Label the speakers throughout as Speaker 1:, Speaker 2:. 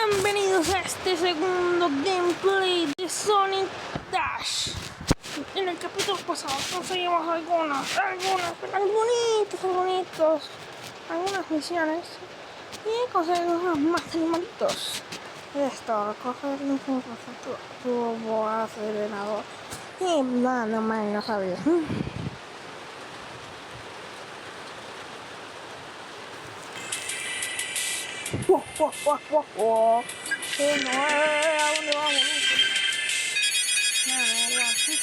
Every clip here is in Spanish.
Speaker 1: Bienvenidos a este segundo gameplay de Sonic Dash. En el capítulo pasado conseguimos algunas algunas misiones y conseguimos unos más animalitos. Esto, coger un turbo acelerador y nada más no sabía. Sí, no, ¿a dónde vamos?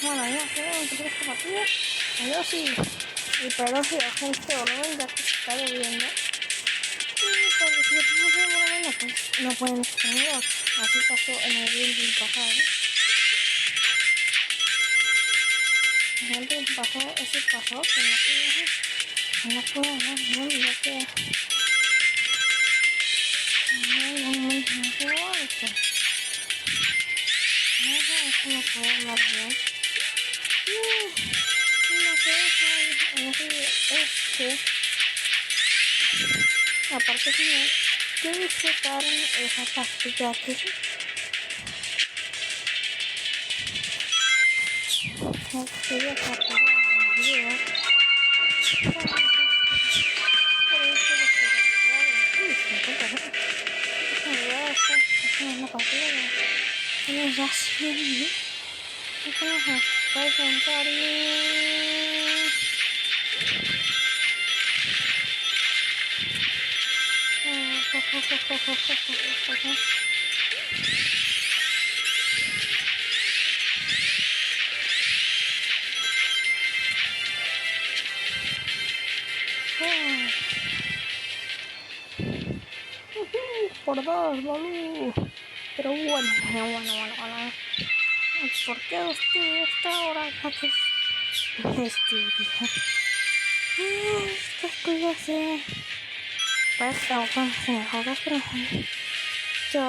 Speaker 1: Bueno, ya que empezar esta partida, yo sí, pero si la gente volumen ya que está lloviendo, y porque si le ponemos el volumen no pueden estar. Así pasó en el gameplay pasado. El gameplay pasó, ese pasó, que no pude hablar bien. Aparte que disfrutaron esa pastilla que por dos, boludo. Pero bueno. ¿Por qué usted está ahora aquí? Estas cosas se... Pues trabajan mejores, pero... Yo...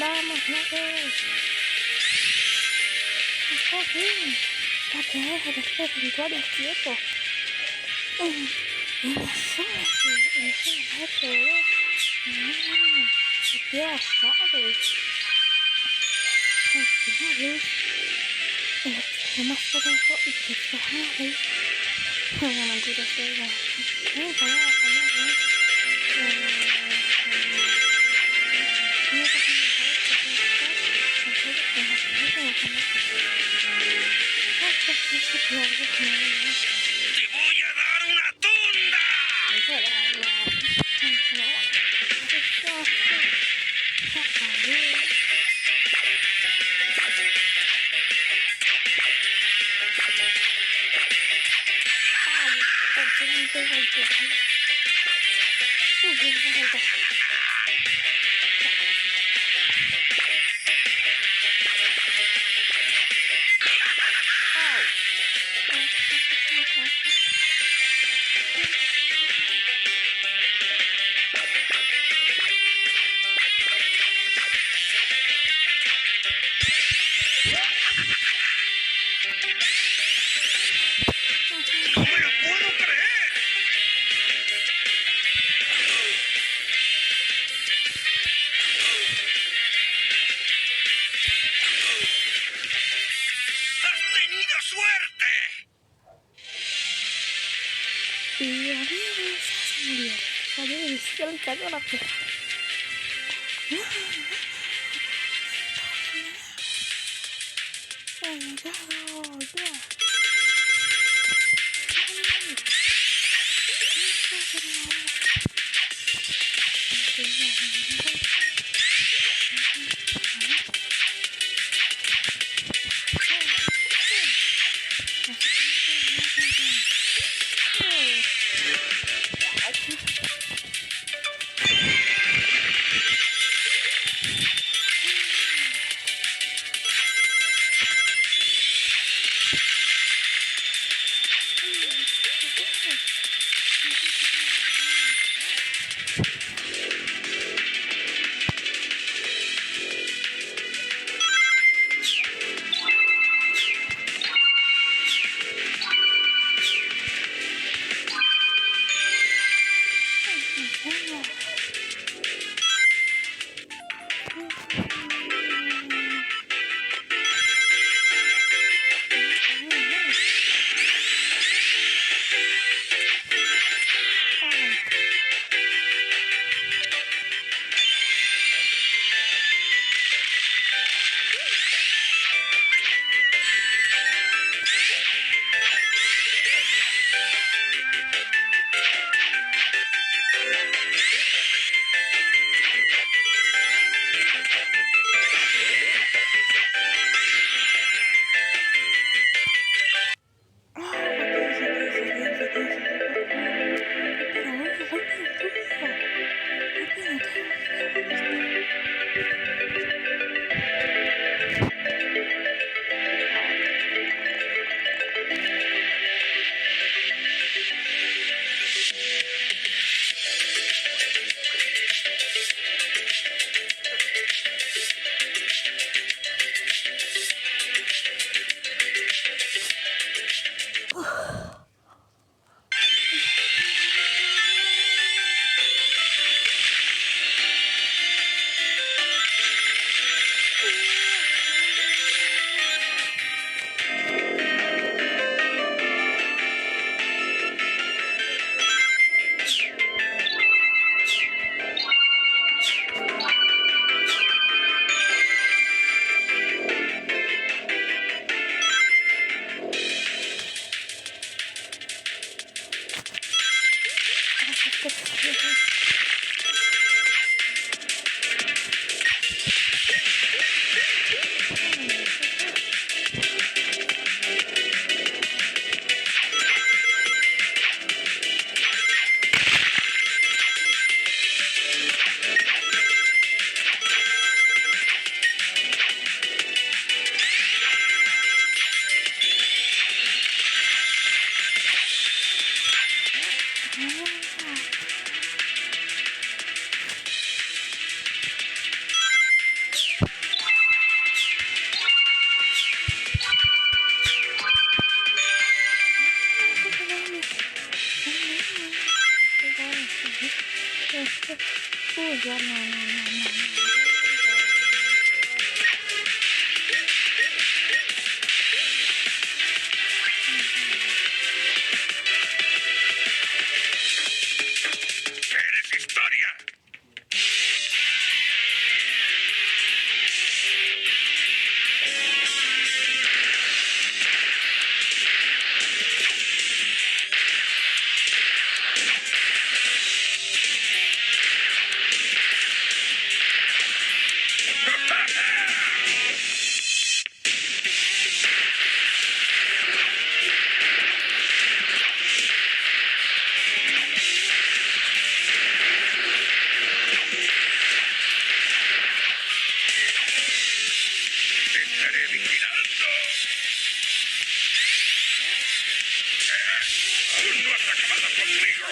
Speaker 1: Vamos, no ves. Está bien. Ya te dejo después del santuario quieto. Y me sube ¿qué sabes? Lo más poderoso y que sabes. No, mentira, estoy ya.
Speaker 2: ¡Te voy a dar una tunda! ¡No me lo puedo creer! ¡Has tenido suerte!
Speaker 1: Y adiós, se murió. Adiós, se le cayó la tierra. Ha llegado ya. Uy, ya no.
Speaker 2: ¡Eres historia! ¡Estaré vigilando! ¡Aún no has acabado conmigo!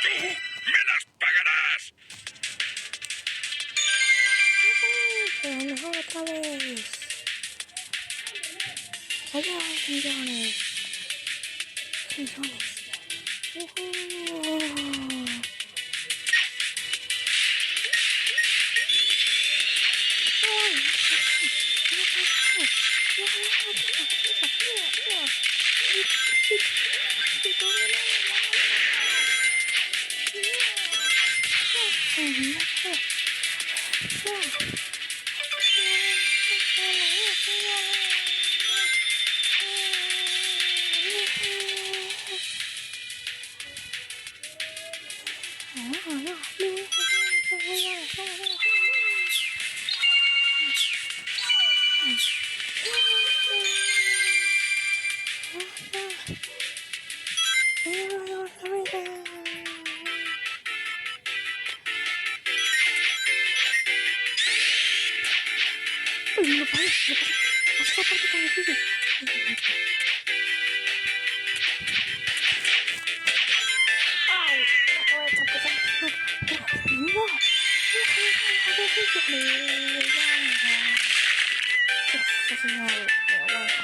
Speaker 2: ¡Tú me las pagarás!
Speaker 1: Pero no otra vez. Allá, millones. Millones. Uy, no paré. Esta parte tan difícil. Ay, no acabo de tropezar. No. Casi no hago, pero bueno.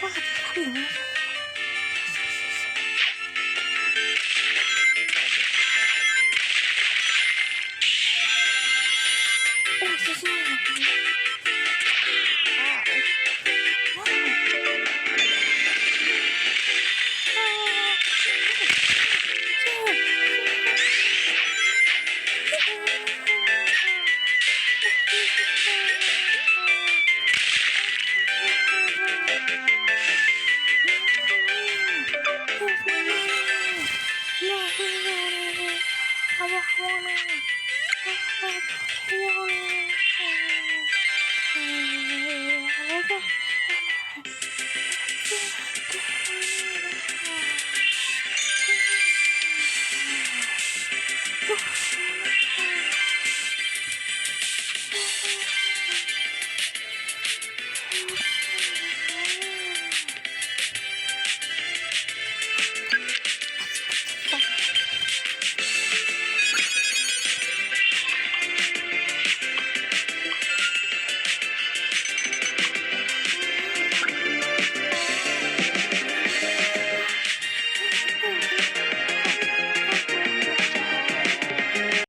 Speaker 1: Bájate rápido. Vámonos.